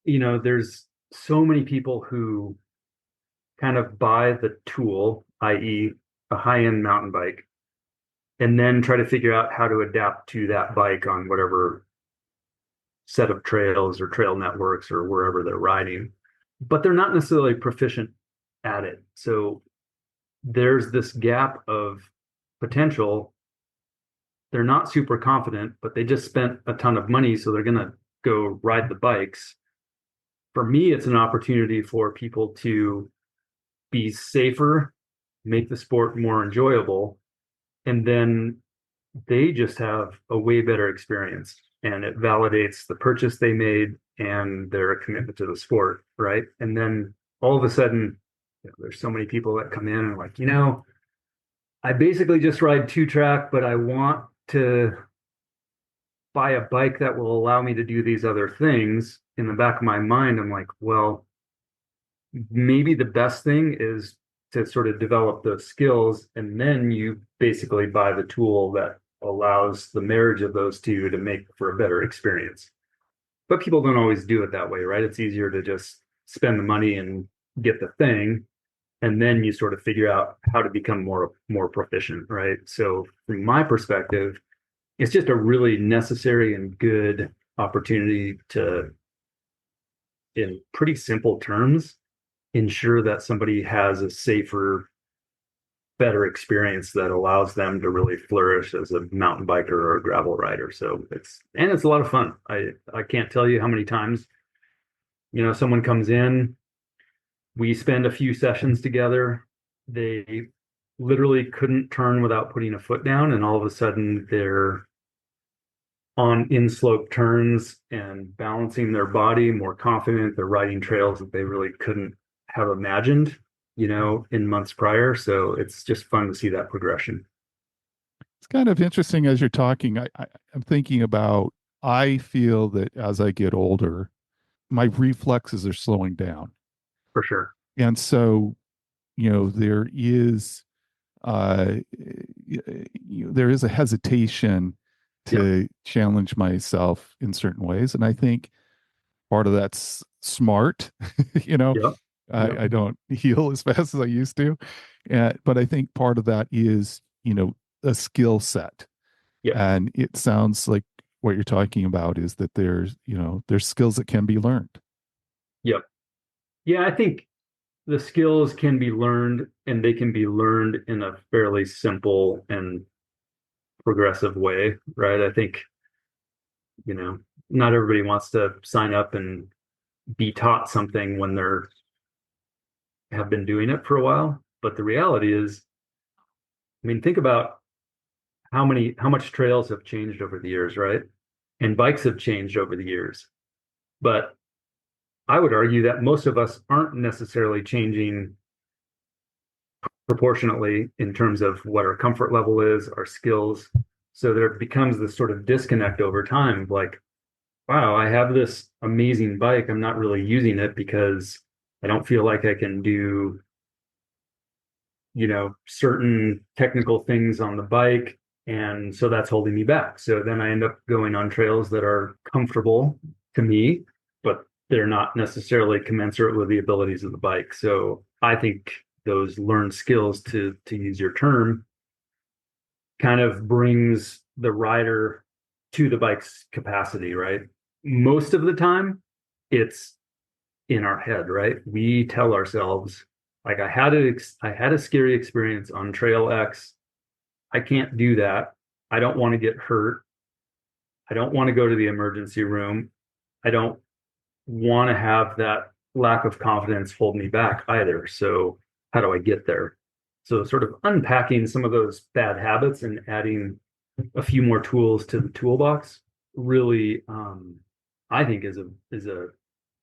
B: there's so many people who kind of buy the tool, i.e., a high-end mountain bike, and then try to figure out how to adapt to that bike on whatever set of trails or trail networks or wherever they're riding. But they're not necessarily proficient at it. So there's this gap of potential. They're not super confident, but they just spent a ton of money, so they're going to go ride the bikes. For me, it's an opportunity for people to be safer, make the sport more enjoyable, and then they just have a way better experience. And it validates the purchase they made and their commitment to the sport, right? And then all of a sudden, there's so many people that come in and like, I basically just ride 2-track, but I want to buy a bike that will allow me to do these other things. In the back of my mind, I'm like, well, maybe the best thing is to sort of develop those skills, and then you basically buy the tool that allows the marriage of those two to make for a better experience. But people don't always do it that way, right? It's easier to just spend the money and get the thing, and then you sort of figure out how to become more proficient, right? So from my perspective, it's just a really necessary and good opportunity to, in pretty simple terms, ensure that somebody has a safer, better experience that allows them to really flourish as a mountain biker or a gravel rider. So it's a lot of fun. I can't tell you how many times, someone comes in, we spend a few sessions together, they literally couldn't turn without putting a foot down, and all of a sudden they're on in-slope turns and balancing their body, more confident. They're riding trails that they really couldn't have imagined, in months prior. So it's just fun to see that progression.
A: It's kind of interesting as you're talking. I'm thinking about I feel that as I get older, my reflexes are slowing down.
B: For sure.
A: And so, there is uh, there is a hesitation
B: Yep.
A: to challenge myself in certain ways. And I think part of that's smart. you know,
B: Yep. Yep.
A: I don't heal as fast as I used to. But I think part of that is, a skill set.
B: Yep.
A: And it sounds like what you're talking about is that there's skills that can be learned.
B: Yep. Yeah, I think the skills can be learned and they can be learned in a fairly simple and progressive way, right? I think, you know, not everybody wants to sign up and be taught something when they're have been doing it for a while. But the reality is, I mean, think about how much trails have changed over the years, right? And bikes have changed over the years. But I would argue that most of us aren't necessarily changing proportionately in terms of what our comfort level is, our skills. So there becomes this sort of disconnect over time of like, wow, I have this amazing bike. I'm not really using it because I don't feel like I can do, certain technical things on the bike. And so that's holding me back. So then I end up going on trails that are comfortable to me, but they're not necessarily commensurate with the abilities of the bike. So I think those learned skills, to use your term, kind of brings the rider to the bike's capacity, right? Most of the time, it's in our head, right? We tell ourselves, like, I had a scary experience on Trail X. I can't do that. I don't want to get hurt. I don't want to go to the emergency room. I don't want to have that lack of confidence hold me back either. So how do I get there? So sort of unpacking some of those bad habits and adding a few more tools to the toolbox really, I think is a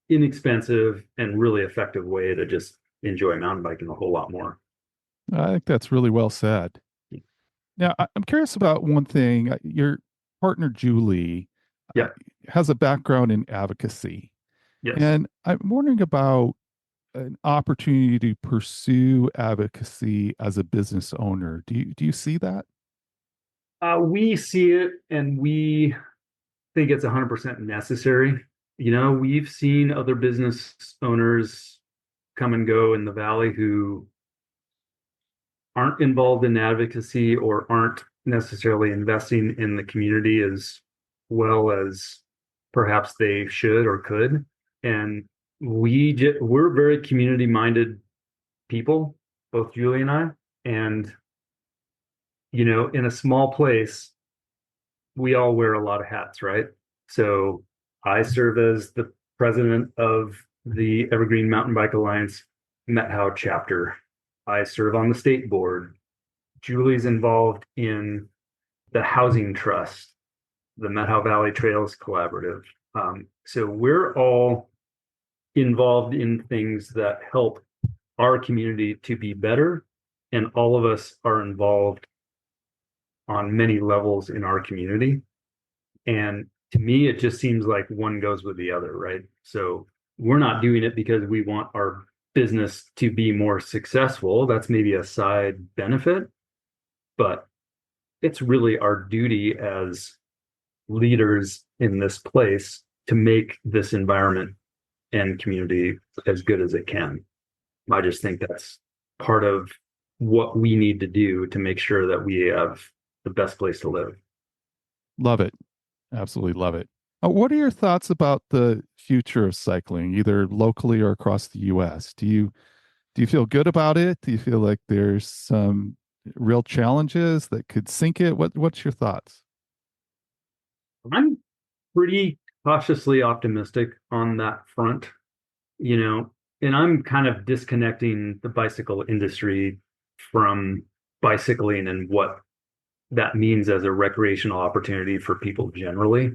B: inexpensive and really effective way to just enjoy mountain biking a whole lot more.
A: I think that's really well said. Now, I'm curious about one thing. Your partner, Julie, uh,
B: Yeah.
A: has a background in advocacy.
B: Yes.
A: And I'm wondering about an opportunity to pursue advocacy as a business owner. Do you see that?
B: We see it and we think it's 100% necessary. We've seen other business owners come and go in the valley who aren't involved in advocacy or aren't necessarily investing in the community as well as perhaps they should or could. And we're very community minded people, both Julie and I. And, in a small place, we all wear a lot of hats, right? So I serve as the president of the Evergreen Mountain Bike Alliance Methow chapter. I serve on the state board. Julie's involved in the housing trust, the Methow Valley Trails Collaborative. So we're all involved in things that help our community to be better, and all of us are involved on many levels in our community. And to me, it just seems like one goes with the other, right? So we're not doing it because we want our business to be more successful. That's maybe a side benefit, but it's really our duty as leaders in this place to make this environment and community as good as it can. I just think that's part of what we need to do to make sure that we have the best place to live.
A: Love it. Absolutely love it. What are your thoughts about the future of cycling, either locally or across the U.S.? Do you feel good about it? Do you feel like there's some real challenges that could sink it? What's your thoughts?
B: I'm pretty cautiously optimistic on that front, you know, and I'm kind of disconnecting the bicycle industry from bicycling and what that means as a recreational opportunity for people generally,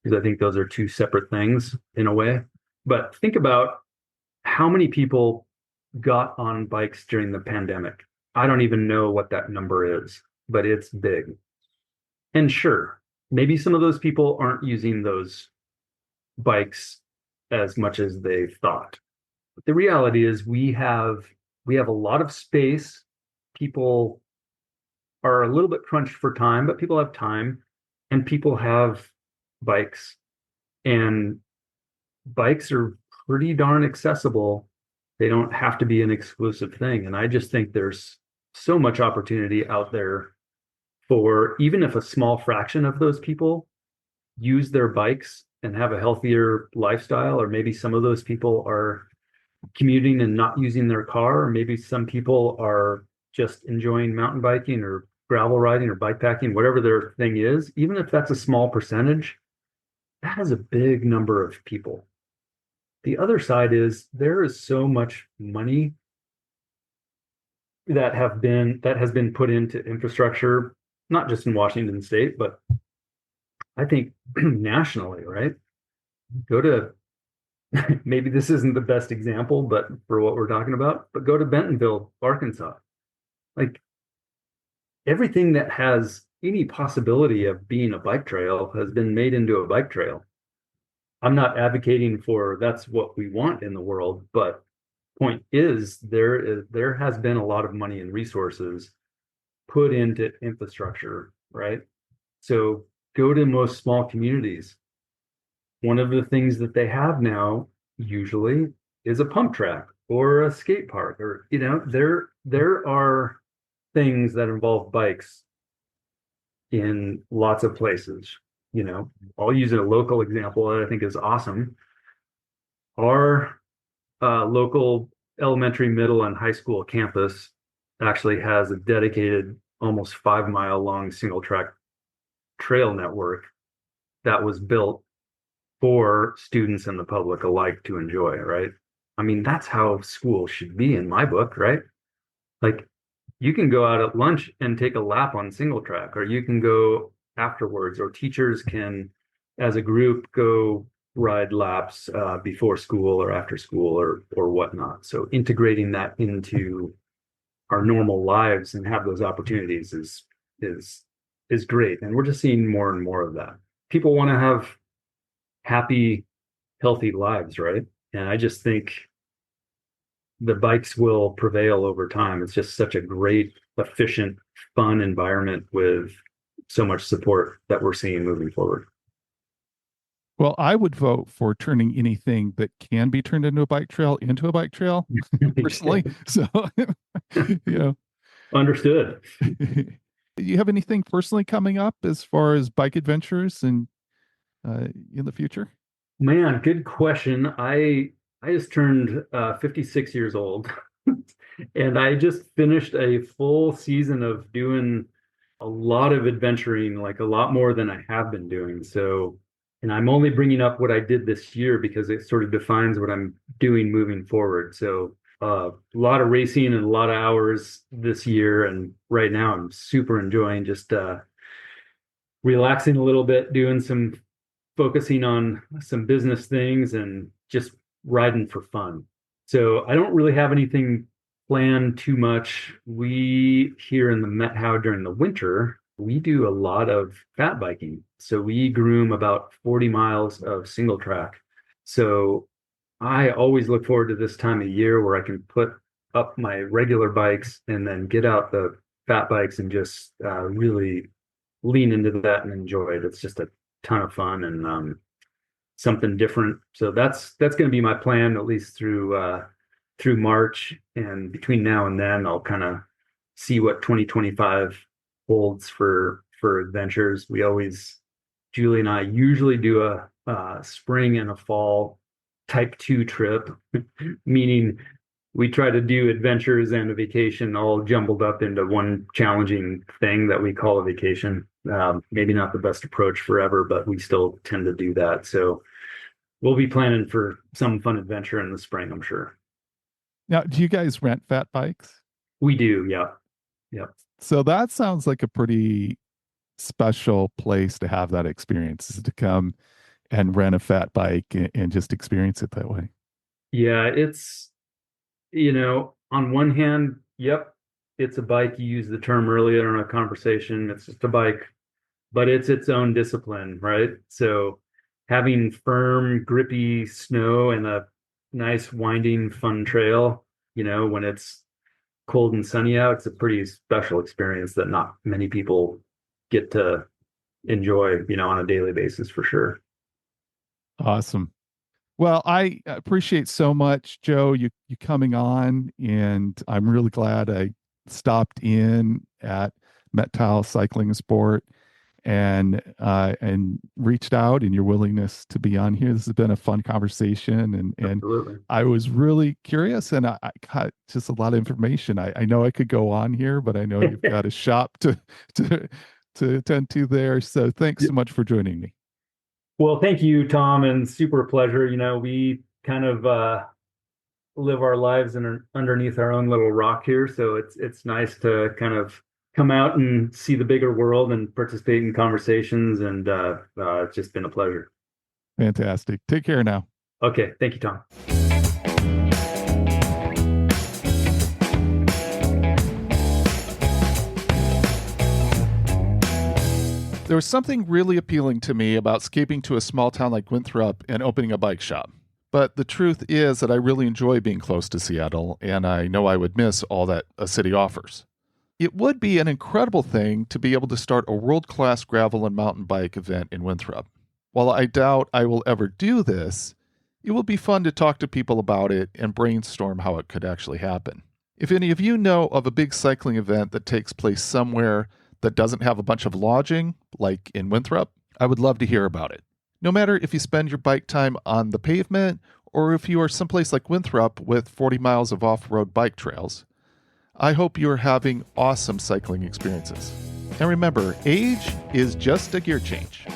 B: because I think those are two separate things in a way. But think about how many people got on bikes during the pandemic. I don't even know what that number is, but it's big. And sure, maybe some of those people aren't using those bikes as much as they thought. But the reality is we have a lot of space. People are a little bit crunched for time, but people have time and people have bikes, and bikes are pretty darn accessible. They don't have to be an exclusive thing. And I just think there's so much opportunity out there for even if a small fraction of those people use their bikes and have a healthier lifestyle, or maybe some of those people are commuting and not using their car, or maybe some people are just enjoying mountain biking or gravel riding or bike packing, whatever their thing is, even if that's a small percentage, that is a big number of people. The other side is there is so much money that has been put into infrastructure, not just in Washington State, but I think nationally, right? Go to maybe this isn't the best example, but for what we're talking about, but go to Bentonville, Arkansas. Like everything that has any possibility of being a bike trail has been made into a bike trail. I'm not advocating for that's what we want in the world, but point is there has been a lot of money and resources put into infrastructure, right? So go to most small communities. One of the things that they have now usually is a pump track or a skate park, or there are things that involve bikes in lots of places. I'll use a local example that I think is awesome. Our local elementary, middle, and high school campus actually has a dedicated, almost 5 mile long single track trail network that was built for students and the public alike to enjoy, right? I mean, that's how school should be in my book, right? Like you can go out at lunch and take a lap on single track, or you can go afterwards, or teachers can, as a group, go ride laps before school or after school or whatnot. So integrating that into our normal lives and have those opportunities is great. And we're just seeing more and more of that. People want to have happy, healthy lives, right? And I just think the bikes will prevail over time. It's just such a great, efficient, fun environment with so much support that we're seeing moving forward.
A: Well, I would vote for turning anything that can be turned into a bike trail personally. So, you know,
B: Understood.
A: do you have anything personally coming up as far as bike adventures and in the future?
B: Man, good question. I just turned 56 years old, and I just finished a full season of doing a lot of adventuring, like a lot more than I have been doing. So, and I'm only bringing up what I did this year because it sort of defines what I'm doing moving forward. So, a lot of racing and a lot of hours this year, and right now I'm super enjoying just relaxing a little bit, doing some focusing on some business things and just riding for fun. So I don't really have anything planned too much. We here in the Methow during the winter, we do a lot of fat biking. So we groom about 40 miles of single track. So I always look forward to this time of year where I can put up my regular bikes and then get out the fat bikes and just really lean into that and enjoy it. It's just a ton of fun and something different. So that's going to be my plan at least through March. And between now and then, I'll kind of see what 2025 holds for adventures. Julie and I usually do a spring and a fall type 2 trip, meaning we try to do adventures and a vacation all jumbled up into one challenging thing that we call a vacation. Maybe not the best approach forever, but we still tend to do that. So we'll be planning for some fun adventure in the spring, I'm sure.
A: Now, do you guys rent fat bikes?
B: We do, yeah. Yeah.
A: So that sounds like a pretty special place to have that experience, is to come and rent a fat bike and just experience it that way.
B: Yeah, it's, on one hand, yep, it's a bike. You used the term earlier in our conversation. It's just a bike. but it's its own discipline, right? So having firm, grippy snow and a nice winding, fun trail, when it's cold and sunny out, it's a pretty special experience that not many people get to enjoy, on a daily basis for sure.
A: Awesome. Well, I appreciate so much, Joe, you coming on, and I'm really glad I stopped in at Methow Cycling and Sport and reached out, and your willingness to be on here. This has been a fun conversation, and
B: Absolutely.
A: I was really curious, and I got just a lot of information. I know I could go on here, but I know you've got a shop to attend to there. So thanks so much for joining me.
B: Well, thank you, Tom, and super pleasure. We kind of live our lives underneath our own little rock here, so it's nice to kind of come out and see the bigger world and participate in conversations, and it's just been a pleasure.
A: Fantastic. Take care now.
B: Okay, thank you, Tom.
A: There was something really appealing to me about escaping to a small town like Winthrop and opening a bike shop. But the truth is that I really enjoy being close to Seattle, and I know I would miss all that a city offers. It would be an incredible thing to be able to start a world-class gravel and mountain bike event in Winthrop. While I doubt I will ever do this, it will be fun to talk to people about it and brainstorm how it could actually happen. If any of you know of a big cycling event that takes place somewhere that doesn't have a bunch of lodging, like in Winthrop, I would love to hear about it. No matter if you spend your bike time on the pavement or if you are someplace like Winthrop with 40 miles of off-road bike trails, I hope you are having awesome cycling experiences. And remember, age is just a gear change.